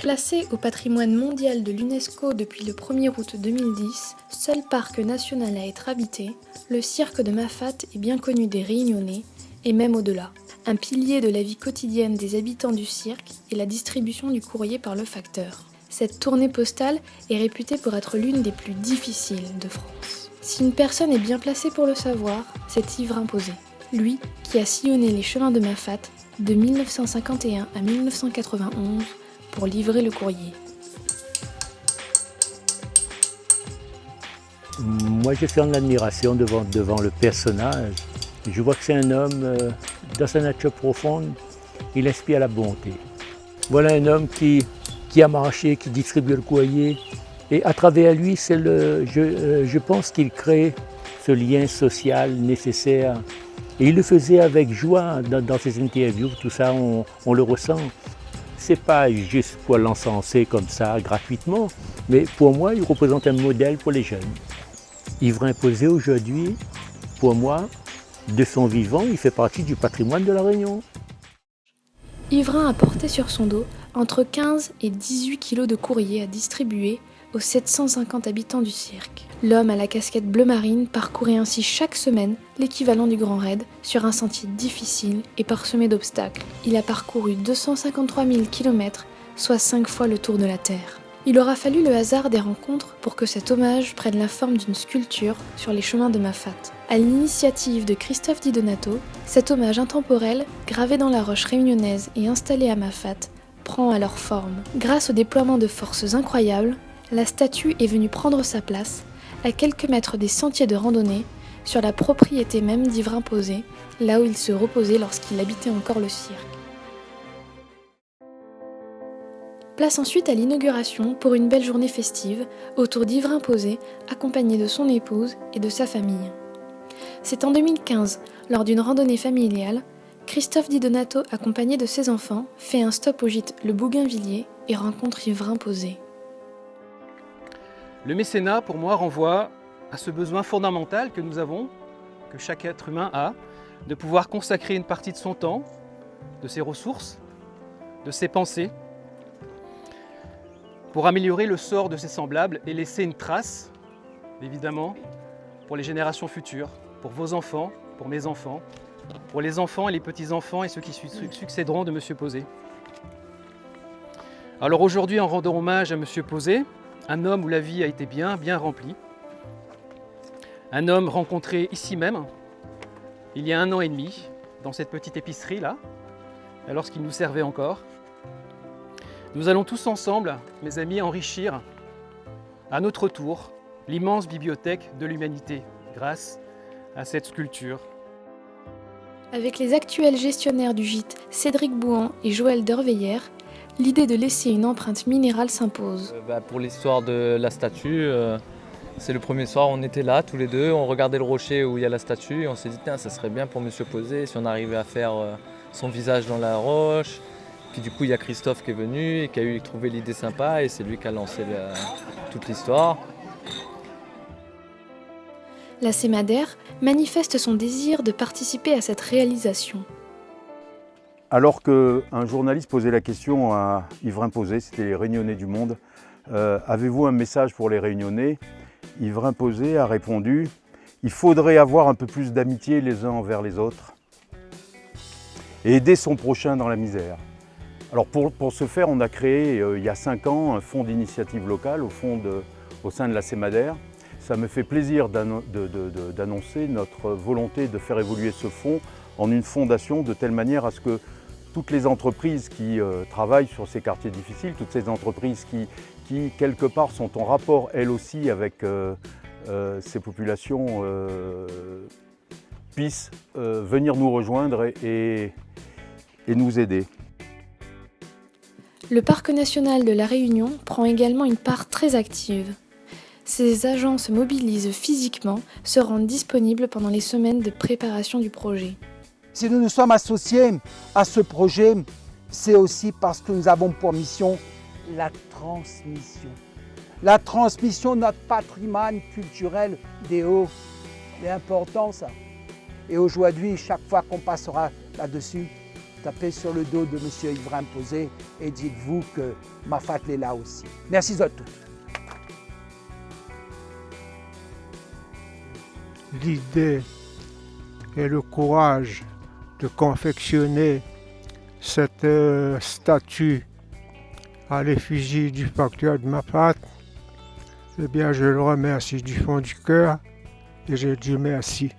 Placé au patrimoine mondial de l'UNESCO depuis le 1er août 2010, seul parc national à être habité, le cirque de Mafate est bien connu des Réunionnais, et même au-delà. Un pilier de la vie quotidienne des habitants du cirque est la distribution du courrier par le facteur. Cette tournée postale est réputée pour être l'une des plus difficiles de France. Si une personne est bien placée pour le savoir, c'est Yves Rimposé. Lui qui a sillonné les chemins de Mafate de 1951 à 1991 pour livrer le courrier. Moi, je suis en admiration devant le personnage. Je vois que c'est un homme, dans sa nature profonde, il inspire la bonté. Voilà un homme qui a marché, qui distribue le courrier. Et à travers lui, je pense qu'il crée ce lien social nécessaire. Et il le faisait avec joie dans ses interviews, tout ça, on le ressent. C'est pas juste pour l'encenser comme ça, gratuitement, mais pour moi, il représente un modèle pour les jeunes. Yves Rimposé, aujourd'hui, pour moi, de son vivant, il fait partie du patrimoine de La Réunion. Yves Rim a porté sur son dos entre 15 et 18 kilos de courrier à distribuer aux 750 habitants du cirque. L'homme à la casquette bleu marine parcourait ainsi chaque semaine l'équivalent du Grand Raid sur un sentier difficile et parsemé d'obstacles. Il a parcouru 253 000 km, soit 5 fois le tour de la Terre. Il aura fallu le hasard des rencontres pour que cet hommage prenne la forme d'une sculpture sur les chemins de Mafate. À l'initiative de Christophe Di Donato, cet hommage intemporel, gravé dans la roche réunionnaise et installé à Mafate, prend alors forme. Grâce au déploiement de forces incroyables, la statue est venue prendre sa place, à quelques mètres des sentiers de randonnée, sur la propriété même d'Yves Rimposé, là où il se reposait lorsqu'il habitait encore le cirque. Place ensuite à l'inauguration pour une belle journée festive, autour d'Yves Rimposé, accompagné de son épouse et de sa famille. C'est en 2015, lors d'une randonnée familiale, Christophe Di Donato, accompagné de ses enfants, fait un stop au gîte Le Bougainvilliers et rencontre Yves Rimposé. Le mécénat, pour moi, renvoie à ce besoin fondamental que nous avons, que chaque être humain a, de pouvoir consacrer une partie de son temps, de ses ressources, de ses pensées, pour améliorer le sort de ses semblables et laisser une trace, évidemment, pour les générations futures, pour vos enfants, pour mes enfants, pour les enfants et les petits-enfants et ceux qui succéderont de M. Posé. Alors aujourd'hui, en rendant hommage à M. Posé, un homme où la vie a été bien remplie. Un homme rencontré ici même, il y a 1 an et demi, dans cette petite épicerie-là, lorsqu'il nous servait encore. Nous allons tous ensemble, mes amis, enrichir à notre tour l'immense bibliothèque de l'humanité grâce à cette sculpture. Avec les actuels gestionnaires du gîte, Cédric Bouhan et Joël Derveillère, l'idée de laisser une empreinte minérale s'impose. Pour l'histoire de la statue, c'est le premier soir, on était là tous les deux, on regardait le rocher où il y a la statue et on s'est dit ça serait bien pour Monsieur Posé si on arrivait à faire son visage dans la roche. Puis du coup il y a Christophe qui est venu et qui a trouvé l'idée sympa et c'est lui qui a lancé toute l'histoire. La Sémadère manifeste son désir de participer à cette réalisation. Alors qu'un journaliste posait la question à Yves Rimposé, c'était les Réunionnais du monde, avez-vous un message pour les Réunionnais? Yves Rimposé a répondu, il faudrait avoir un peu plus d'amitié les uns envers les autres et aider son prochain dans la misère. Alors pour ce faire, on a créé il y a 5 ans un fonds d'initiative locale au sein de la Sémadère. Ça me fait plaisir d'annoncer notre volonté de faire évoluer ce fonds en une fondation de telle manière à ce que toutes les entreprises qui travaillent sur ces quartiers difficiles, toutes ces entreprises qui quelque part sont en rapport elles aussi avec ces populations puissent venir nous rejoindre et nous aider. Le Parc national de La Réunion prend également une part très active. Ces agents se mobilisent physiquement, se rendent disponibles pendant les semaines de préparation du projet. Si nous nous sommes associés à ce projet, c'est aussi parce que nous avons pour mission la transmission. La transmission de notre patrimoine culturel des Hauts. C'est important ça. Et aujourd'hui, chaque fois qu'on passera là-dessus, tapez sur le dos de M. Ivrain Posé et dites-vous que Mafat est là aussi. Merci à tous. L'idée et le courage de confectionner cette statue à l'effigie du facteur de Mafat, eh bien je le remercie du fond du cœur et je dis merci.